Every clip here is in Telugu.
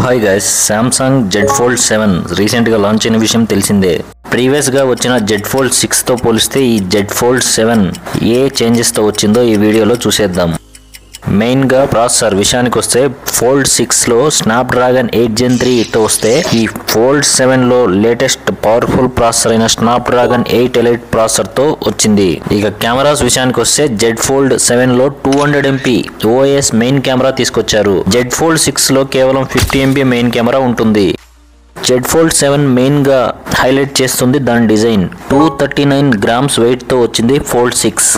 Hi guys, Samsung Z fold 7 recent గా లాంచ్ అయిన విషయం తెలిసిందే. ప్రీవియస్ గా వచ్చిన జెడ్ ఫోల్డ్ 6 తో పోలిస్తే ఈ జెడ్ ఫోల్డ్ 7 ఏ చేంజెస్ తో వచ్చిందో ఈ వీడియోలో చూసేద్దాం. మెయిన్ గా ప్రాసెసర్ విషయానికి వస్తే ఫోల్డ్ 6 లో స్నాప్డ్రాగన్ 8 Gen 3 తో వస్తే ఈ ఫోల్డ్ 7 లో లేటెస్ట్ పవర్ఫుల్ ప్రాసెసర్ అయిన స్నాప్డ్రాగన్ 8 Elite ప్రాసెసర్ తో వచ్చింది. ఇక కెమెరాస్ విషయానికి వస్తే జెడ్ ఫోల్డ్ 7 లో 200 MP OIS మెయిన్ కెమెరా తీసుకొచ్చారు. జెడ్ ఫోల్డ్ 6 లో కేవలం 50 MP మెయిన్ కెమెరా ఉంటుంది. జెడ్ ఫోల్డ్ 7 మెయిన్ గా హైలైట్ చేస్తుంది దాని డిజైన్. 239 grams వెయిట్ తో వచ్చింది ఫోల్డ్ 6.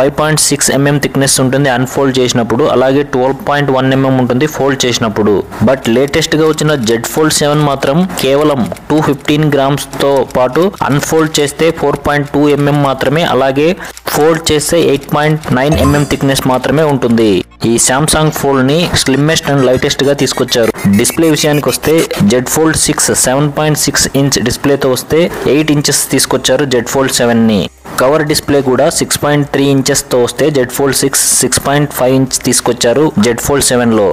5.6 mm థిక్నెస్ ఉంటుంది అన్ఫోల్డ్ చేసినప్పుడు, అలాగే 12.1 mm ఉంటుంది ఫోల్డ్ చేసినప్పుడు. బట్ లేటెస్ట్ గా వచ్చిన జెడ్ ఫోల్డ్ 7 మాత్రం కేవలం 215 grams తో పాటు అన్ఫోల్డ్ చేస్తే 4.2 mm మాత్రమే, అలాగే ఫోల్డ్ చేస్తే 8.9 mm థిక్నెస్ మాత్రమే ఉంటుంది. ఈ సామ్సంగ్ ఫోల్డ్ ని స్లిమ్మెస్ట్ అండ్ లైటెస్ట్ గా తీసుకొచ్చారు. డిస్ప్లే విషయానికి వస్తే జెడ్ ఫోల్డ్ 6 7.6 inch డిస్ప్లేతో వస్తే 8 inches తీసుకొచ్చారు జెడ్ ఫోల్డ్ 7 ని. కవర్ డిస్ప్లే కూడా 6.3 inches తో వస్తే జెడ్ ఫోల్డ్ 6 6.5 inch తీసుకొచ్చారు జెడ్ ఫోల్డ్ 7 లో.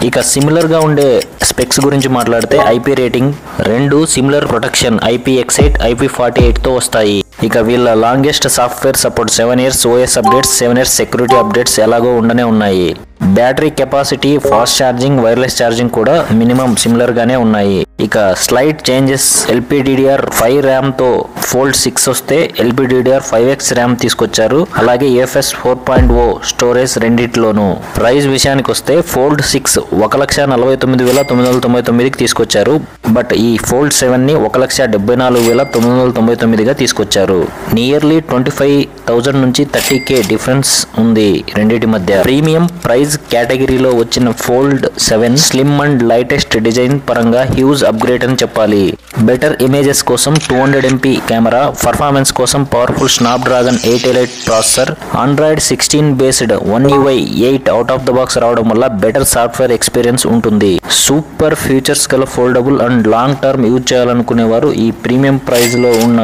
ఇక సిమిలర్ గా ఉండే స్పెక్స్ గురించి మాట్లాడితే IP రేటింగ్ రెండు సిమిలర్ ప్రొటెక్షన్ IPX8 IP48 తో వస్తాయి. ఇక వీళ్ళ longest software support 7 years OS updates 7 years security updates ఎలాగో ఉండనే ఉన్నాయి. Battery capacity, fast charging, wireless charging కూడా మినిమం సిమిలర్ గానే ఉన్నాయి. ఇక స్లైట్ చేంజెస్ LPDDR5 ర్యామ్ తో ఫోల్డ్ 6 వస్తే LPDDR5X ర్యామ్ తీసుకొచ్చారు, అలాగే UFS 4.0 స్టోరేజ్ రెండిట్లోనూ. ప్రైస్ విషయానికి వస్తే ఫోల్డ్ 6 1,49,999కి తీసుకొచ్చారు. బట్ ఈ ఫోల్డ్ 7 ని 1,74,999గా తీసుకొచ్చారు. నియర్లీ 25,000 నుంచి 30K డిఫరెన్స్ ఉంది రెండింటి మధ్య. ప్రీమియం ప్రైస్ కేటగిరీలో వచ్చిన fold 7 slim and lightest design పరంగా హ్యూజ్ అప్గ్రేడ్ అని చెప్పాలి. బెటర్ ఇమేజెస్ కోసం 200 MP కెమెరా, పర్ఫార్మెన్స్ కోసం powerful Snapdragon 8 Elite processor, Android 16 based One UI 8 out of the box రావడం వల్ల బెటర్ సాఫ్ట్వేర్ ఎక్స్పీరియన్స్ ఉంటుంది. సూపర్ ఫీచర్స్ గల foldable and long term use చేయాలనుకునేవారు ఈ ప్రీమియం ప్రైస్ లో ఉన్న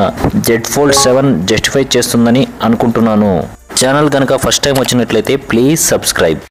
జెడ్ ఫోల్డ్ 7 జస్టిఫై చేస్తుందని అనుకుంటున్నాను. ఛానల్ కనుక ఫస్ట్ టైం వచ్చినట్లయితే ప్లీజ్ సబ్స్క్రైబ్.